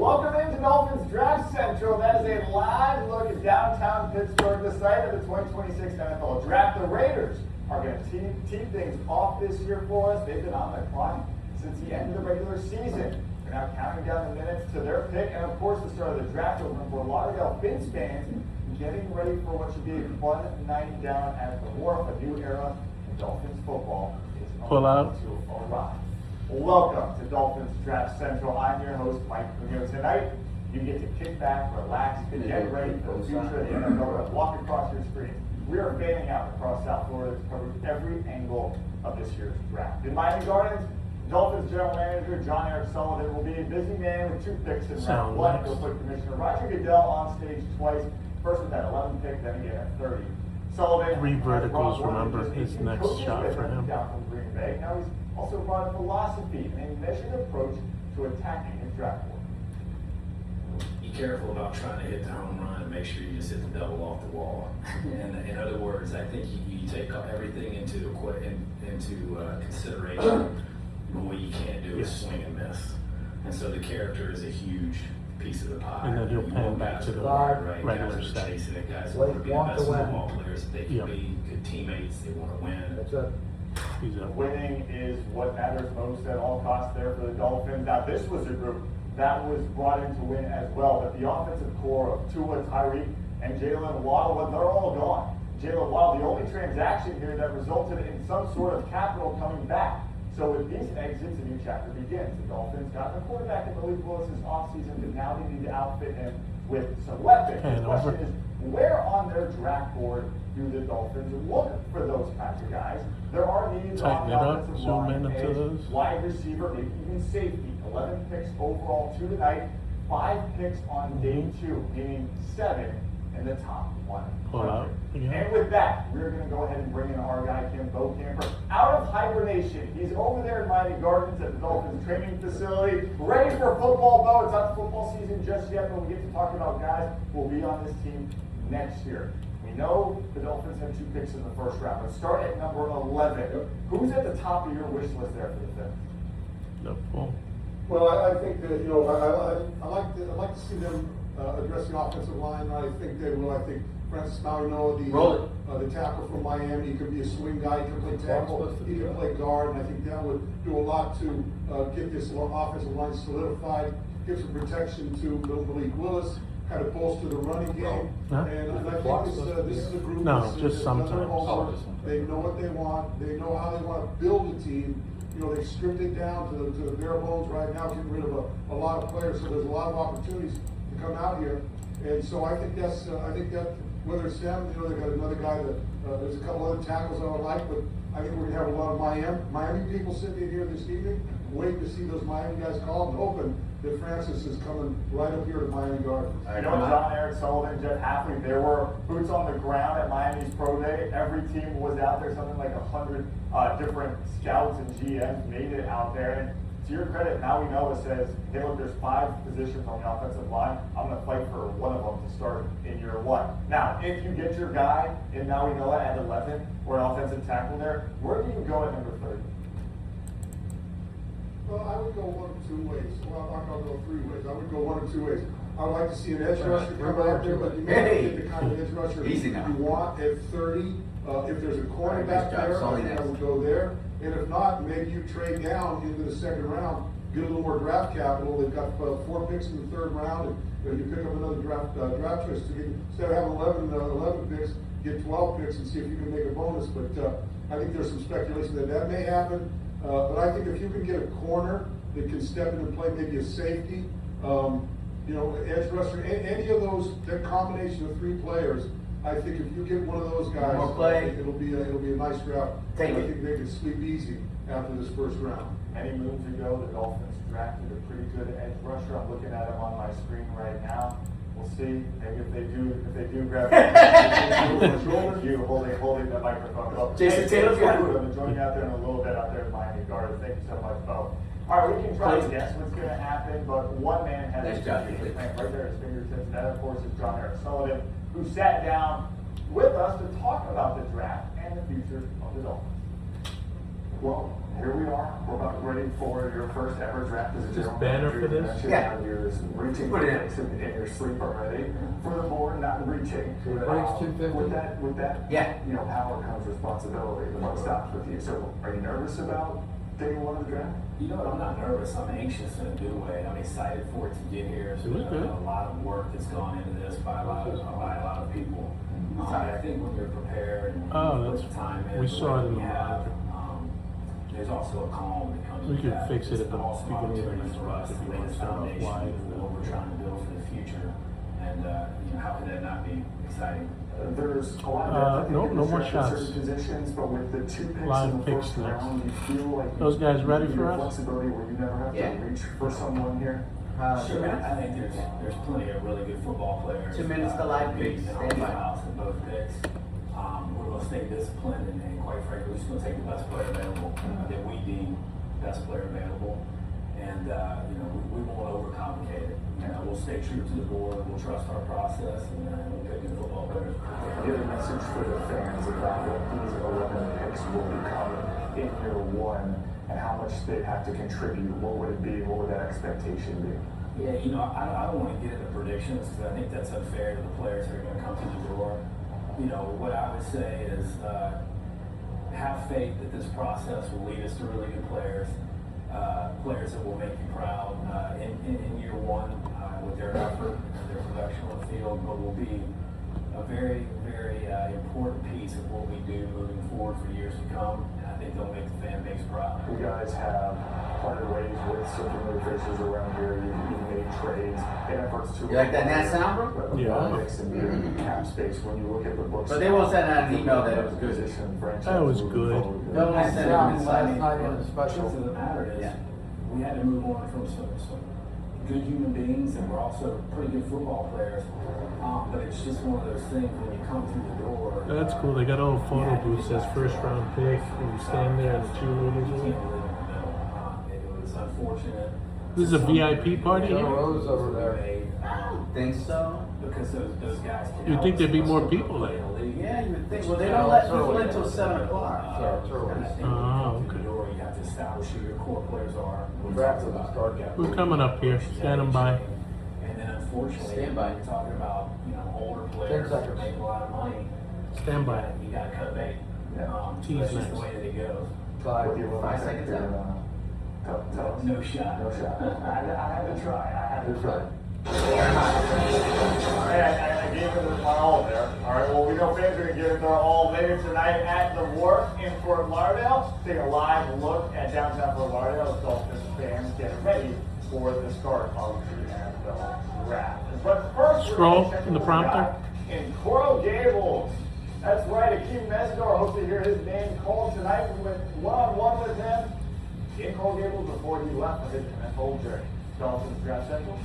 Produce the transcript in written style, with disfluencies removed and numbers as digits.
Welcome into Dolphins Draft Central. That is a live look at downtown Pittsburgh, the site of the 2026 NFL Draft. The Raiders are going to tee things off this year for us. They've been on the clock since the end of the regular season. They're now counting down the minutes to their pick, and of course the start of the draft open for Lauderdale Fins fans, getting ready for what should be a fun night down at the Wharf. A new era in Dolphins football is about to arrive. Welcome to Dolphins Draft Central. I'm your host, Mike Cunio. Tonight, you get to kick back, relax, and get ready for the future of the NFL. We're going to walk across your screen. We are fanning out across South Florida to cover every angle of this year's draft. In Miami Gardens, Dolphins General Manager John Eric Sullivan will be a busy man with 2 picks in round 1. He'll put Commissioner Roger Goodell on stage twice, first with that 11th pick, then again at 30. Sullivan, 3 verticals, remember his next shot for him. Down from Green Bay. Now he's also brought a philosophy and a measured approach to attacking his draft board. Be careful about trying to hit the home run and make sure you just hit the double off the wall. And in other words, I think you take everything into consideration, but what you can't do is swing and miss. And so the character is a huge pice of the pie. And then he'll pan back to the right, regular guys are set. chasing it. Guys want to be the best football players that they can Yep. be, good teammates, they want to win. That's it. Winning is what matters most at all costs there for the Dolphins. Now, this was a group that was brought in to win as well, but the offensive core of Tua, Tyreek, and Jalen Waddle, well, they're all gone. Jalen Waddle, the only transaction here that resulted in some sort of capital coming back. So with these exits, a new chapter begins. The Dolphins got the quarterback in Malik Willis' offseason, but now they need to outfit him with some weapons. The question is, where on their draft board do the Dolphins look for those kinds of guys? There are needs on the offensive line, edge, wide receiver, maybe even safety. 11 picks overall, 2 tonight, 5 picks on day 2, meaning 7 in the top 100. And with that, we're going to go ahead and bring in our guy, Kim Bocamper, out of hibernation. He's over there in Miami Gardens at the Dolphins training facility, ready for football, Bo. It's not football season just yet, but we get to talk about guys who will be on this team next year. We know the Dolphins have 2 picks in the first round. Let's start at number 11. Who's at the top of your wish list there for the 5th? Well, I think that, I like to see them address the offensive line. I think they will. I think Francis Mauigoa, the tackle from Miami, he could be a swing guy. He can play tackle. He can play guard, and I think that would do a lot to get this offensive line solidified, give some protection to Malik Willis, kind of bolster the running game. And I think this is a group just sometimes. They know what they want. They know how they want to build a team. They've stripped it down to the bare bones right now, getting rid of a lot of players. So there's a lot of opportunities to come out here. And so I think that whether it's them, they've got another guy that there's a couple other tackles I would like, but I think we're gonna have a lot of Miami people sitting in here this evening, waiting to see those Miami guys called and hoping that Francis is coming right up here to Miami Gardens. John Eric Sullivan, Jeff Hafley, there were boots on the ground at Miami's Pro Day. Every team was out there, something like 100 different scouts and GMs made it out there. And to your credit, now we know it says, hey, look, there's 5 positions on the offensive line. I'm going to fight for one of them to start in year 1. Now, if you get your guy in Maui Noah at 11 or an offensive tackle there, where do you go at number 30? Well, I would go 1 of 2 ways. Well, I'm not going to go 3 ways. I would go 1 of 2 ways. I would like to see an edge rusher come out there, but you may get the kind of edge rusher you want at 30. If there's a cornerback there, I think I would go there. And if not, maybe you trade down into the 2nd round, get a little more draft capital. They've got 4 picks in the 3rd round, and you pick up another draft choice to get, instead of having 11 picks, get 12 picks and see if you can make a bonus. But I think there's some speculation that may happen. But I think if you can get a corner that can step in and play maybe a safety, edge rusher, any of those, that combination of 3 players, I think if you get one of those guys, it'll be a nice draft. I think they can sleep easy after this 1st round. Many moons ago, the Dolphins drafted a pretty good edge rusher. I'm looking at him on my screen right now. We'll see. Maybe if they do grab you holding the microphone up. Jason Taylor's got it. I'm going to join you out there in a little bit out there in Miami Gardens. Thank you so much, Bo. All right, we can try to guess what's going to happen, but one man has Nice job, right there at his fingertips. And that, of course, is John Eric Sullivan, who sat down with us to talk about the draft and the future of the Dolphins. Well, here we are. We're about ready for your first ever draft as a This general banner manager. for this? You mentioned Yeah. how you're reaching Put for it in. picks in your sleep already. For the board, not reaching. Breaks 250. With that, Yeah. power comes responsibility. The one stops with you. So, are you nervous about day one of the draft? You know what, I'm not nervous, I'm anxious in a good way, I'm excited for it to get here. There's It was good. a lot of work that's gone into this by a lot of people. I think when you're prepared and Oh, you put that's- the time in. we saw it in the you have, monitor. there's also a calm that comes We with could that. fix it It's at the an awesome beginning of the opportunity next for us month if to you lay want the to start off foundation wide for what we're trying to build for the future. And, how could that not be exciting? There's a lot of depth, I think, no in more the draft at shots. certain positions, but with the 2 picks Live in the picks first next. round, you feel like Those guys you ready need for your us? flexibility where you never have Yeah. to reach for someone here. Sure, I think there's plenty of really good football players. 2 minutes to live picks, in our stand by. house in both picks. We're gonna stay disciplined and quite frankly, we're just gonna take the best player available, that we deem best player available. And, we won't overcomplicate it. We'll stay true to the board, we'll trust our process, and we'll pick good football players. Give a message for the fans about what these 11 picks will become in year one and how much they have to contribute. What would it be? What would that expectation be? Yeah, I don't want to get into predictions because I think that's unfair to the players that are going to come through the door. What I would say is have faith that this process will lead us to really good players, players that will make you proud in year one with their effort and their production on the field, but will be a very, very important piece of what we do moving forward for years to come. And I think they'll make the fan base proud. You guys have parted ways with some familiar faces around here. You've made trades in efforts to. You like that Nat sound, bro? Yeah. In your cap space when you look at the books. But they won't send out an email that it was good. That was good. They'll only send it Last inside. night in the The special. truth of the matter is, Yeah. we had to move on from some good human beings and we're also pretty good football players. But it's just one of those things when you come through the door. That's cool. They got a little photo booth says first round pick, and you stand there and the cheerleaders You are can't there. live in the middle. It was unfortunate. This is a VIP party Joe here? Rose over there. Think so? Because those guys. You'd think there'd be more people there. Yeah, you would think. Well, they don't let people in until 7 o'clock. So it's early. And I think when you come through the door, you have to establish who your core players are. We Draft talked will about start. Who's coming up here? Standing by. And then unfortunately, Stand by. you're talking about, older players 10 that seconds. make a lot of money. Stand by. You gotta cut bait. Tease That's just next. the way that it goes. With the 11 5 picks, seconds you're out. gonna tell us. No shot. No shot. I had to try. I gave it my all there. All right, well, we know fans are going to give it their all later tonight at the Wharf in Fort Lauderdale. Take a live look at downtown Fort Lauderdale as Dolphins fans get ready for the start of the NFL draft. But first, we're Scroll gonna check in the what we prompter. got in Coral Gables. That's right, Akeem Mesdor. Hope to hear his name called tonight. We went one-on-one with him in Coral Gables before he left for his NFL journey. Dolphins Draft Central.